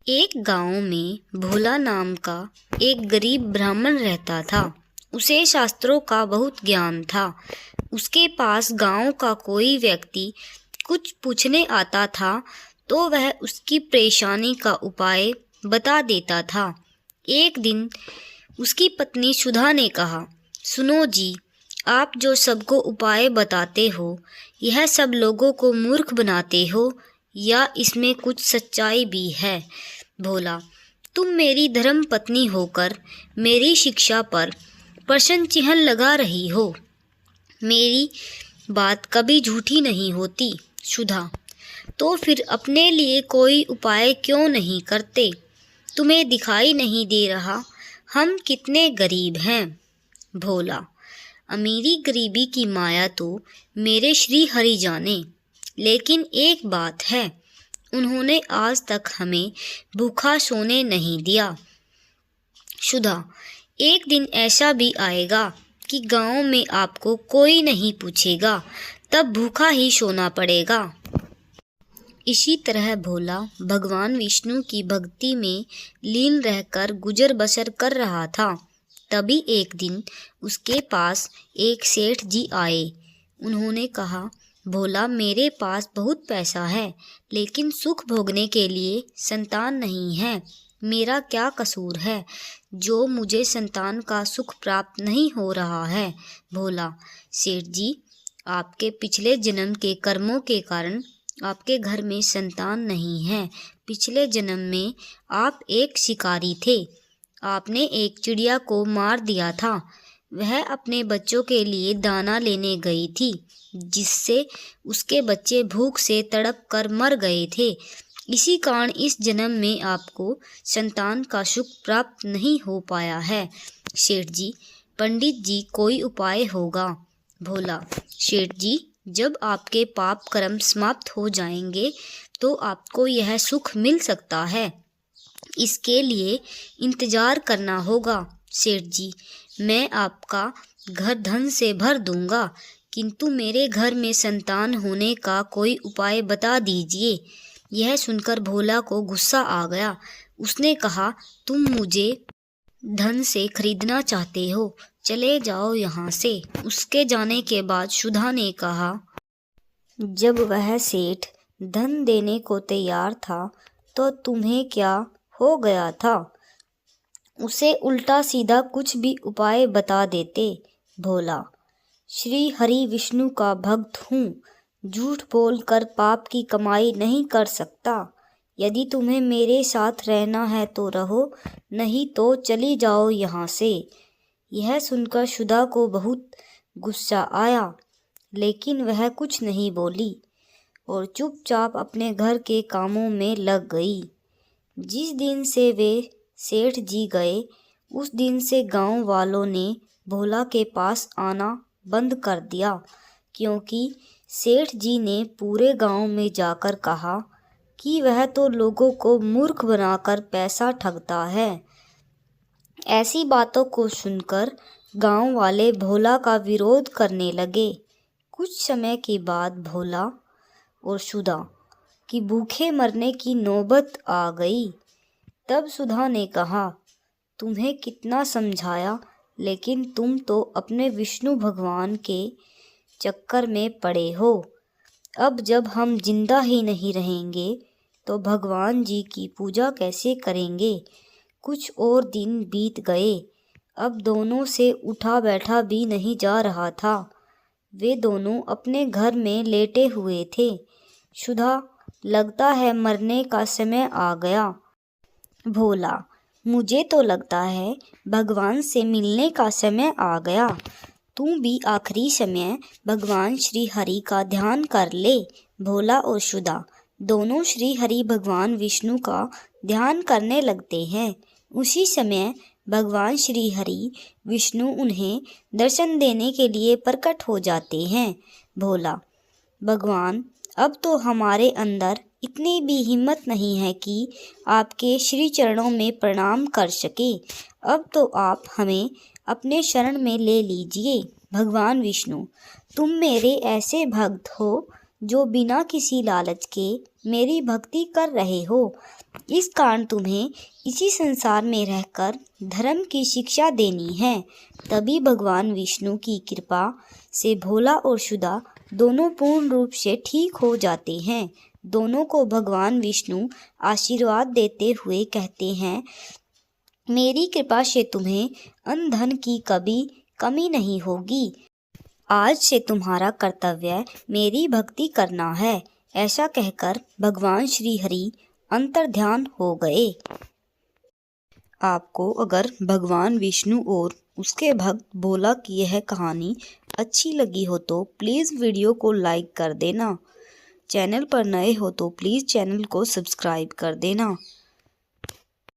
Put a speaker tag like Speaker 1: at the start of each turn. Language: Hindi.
Speaker 1: एक गांव में भोला नाम का एक गरीब ब्राह्मण रहता था। उसे शास्त्रों का बहुत ज्ञान था। उसके पास गांव का कोई व्यक्ति कुछ पूछने आता था तो वह उसकी परेशानी का उपाय बता देता था। एक दिन उसकी पत्नी सुधा ने कहा, सुनो जी, आप जो सबको उपाय बताते हो, यह सब लोगों को मूर्ख बनाते हो या इसमें कुछ सच्चाई भी है? भोला, तुम मेरी धर्म पत्नी होकर मेरी शिक्षा पर प्रश्न चिन्ह लगा रही हो। मेरी बात कभी झूठी नहीं होती। सुधा, तो फिर अपने लिए कोई उपाय क्यों नहीं करते? तुम्हें दिखाई नहीं दे रहा हम कितने गरीब हैं? भोला, अमीरी गरीबी की माया तो मेरे श्री हरि जाने, लेकिन एक बात है, उन्होंने आज तक हमें भूखा सोने नहीं दिया। सुधा, एक दिन ऐसा भी आएगा कि गांव में आपको कोई नहीं पूछेगा, तब भूखा ही सोना पड़ेगा। इसी तरह भोला भगवान विष्णु की भक्ति में लीन रहकर गुजर बसर कर रहा था। तभी एक दिन उसके पास एक सेठ जी आए। उन्होंने कहा, भोला, मेरे पास बहुत पैसा है, लेकिन सुख भोगने के लिए संतान नहीं है। मेरा क्या कसूर है जो मुझे संतान का सुख प्राप्त नहीं हो रहा है? भोला, सेठ जी, आपके पिछले जन्म के कर्मों के कारण आपके घर में संतान नहीं है। पिछले जन्म में आप एक शिकारी थे। आपने एक चिड़िया को मार दिया था। वह अपने बच्चों के लिए दाना लेने गई थी, जिससे उसके बच्चे भूख से तड़प कर मर गए थे। इसी कारण इस जन्म में आपको संतान का सुख प्राप्त नहीं हो पाया है। सेठ जी, पंडित जी, कोई उपाय होगा? भोला, सेठ जी, जब आपके पाप कर्म समाप्त हो जाएंगे तो आपको यह सुख मिल सकता है। इसके लिए इंतजार करना होगा। सेठ जी, मैं आपका घर धन से भर दूंगा, किंतु मेरे घर में संतान होने का कोई उपाय बता दीजिए। यह सुनकर भोला को गुस्सा आ गया। उसने कहा, तुम मुझे धन से खरीदना चाहते हो, चले जाओ यहाँ से। उसके जाने के बाद सुधा ने कहा, जब वह सेठ धन देने को तैयार था तो तुम्हें क्या हो गया था? उसे उल्टा सीधा कुछ भी उपाय बता देते। भोला, श्री हरि विष्णु का भक्त हूँ, झूठ बोलकर पाप की कमाई नहीं कर सकता। यदि तुम्हें मेरे साथ रहना है तो रहो, नहीं तो चली जाओ यहाँ से। यह सुनकर सुधा को बहुत गुस्सा आया, लेकिन वह कुछ नहीं बोली और चुपचाप अपने घर के कामों में लग गई। जिस दिन से वे सेठ जी गए, उस दिन से गांव वालों ने भोला के पास आना बंद कर दिया, क्योंकि सेठ जी ने पूरे गांव में जाकर कहा कि वह तो लोगों को मूर्ख बनाकर पैसा ठगता है। ऐसी बातों को सुनकर गांव वाले भोला का विरोध करने लगे। कुछ समय के बाद भोला और सुधा की भूखे मरने की नौबत आ गई। तब सुधा ने कहा, तुम्हें कितना समझाया, लेकिन तुम तो अपने विष्णु भगवान के चक्कर में पड़े हो। अब जब हम जिंदा ही नहीं रहेंगे तो भगवान जी की पूजा कैसे करेंगे? कुछ और दिन बीत गए। अब दोनों से उठा बैठा भी नहीं जा रहा था। वे दोनों अपने घर में लेटे हुए थे। सुधा, लगता है मरने का समय आ गया। भोला, मुझे तो लगता है भगवान से मिलने का समय आ गया। तू भी आखिरी समय भगवान श्री हरि का ध्यान कर ले। भोला और सुधा दोनों श्री हरि भगवान विष्णु का ध्यान करने लगते हैं। उसी समय भगवान श्री हरि विष्णु उन्हें दर्शन देने के लिए प्रकट हो जाते हैं। भोला, भगवान, अब तो हमारे अंदर इतनी भी हिम्मत नहीं है कि आपके श्री चरणों में प्रणाम कर सके। अब तो आप हमें अपने शरण में ले लीजिए। भगवान विष्णु, तुम मेरे ऐसे भक्त हो जो बिना किसी लालच के मेरी भक्ति कर रहे हो। इस कारण तुम्हें इसी संसार में रहकर धर्म की शिक्षा देनी है। तभी भगवान विष्णु की कृपा से भोला और शुदा दोनों पूर्ण रूप से ठीक हो जाते हैं। दोनों को भगवान विष्णु आशीर्वाद देते हुए कहते हैं, मेरी कृपा से तुम्हें अन्न धन की कभी कमी नहीं होगी। आज से तुम्हारा कर्तव्य मेरी भक्ति करना है। ऐसा कहकर भगवान श्री हरि अंतर्ध्यान हो गए। आपको अगर भगवान विष्णु और उसके भक्त भोला की यह कहानी अच्छी लगी हो तो प्लीज़ वीडियो को लाइक कर देना। चैनल पर नए हो तो प्लीज़ चैनल को सब्सक्राइब कर देना।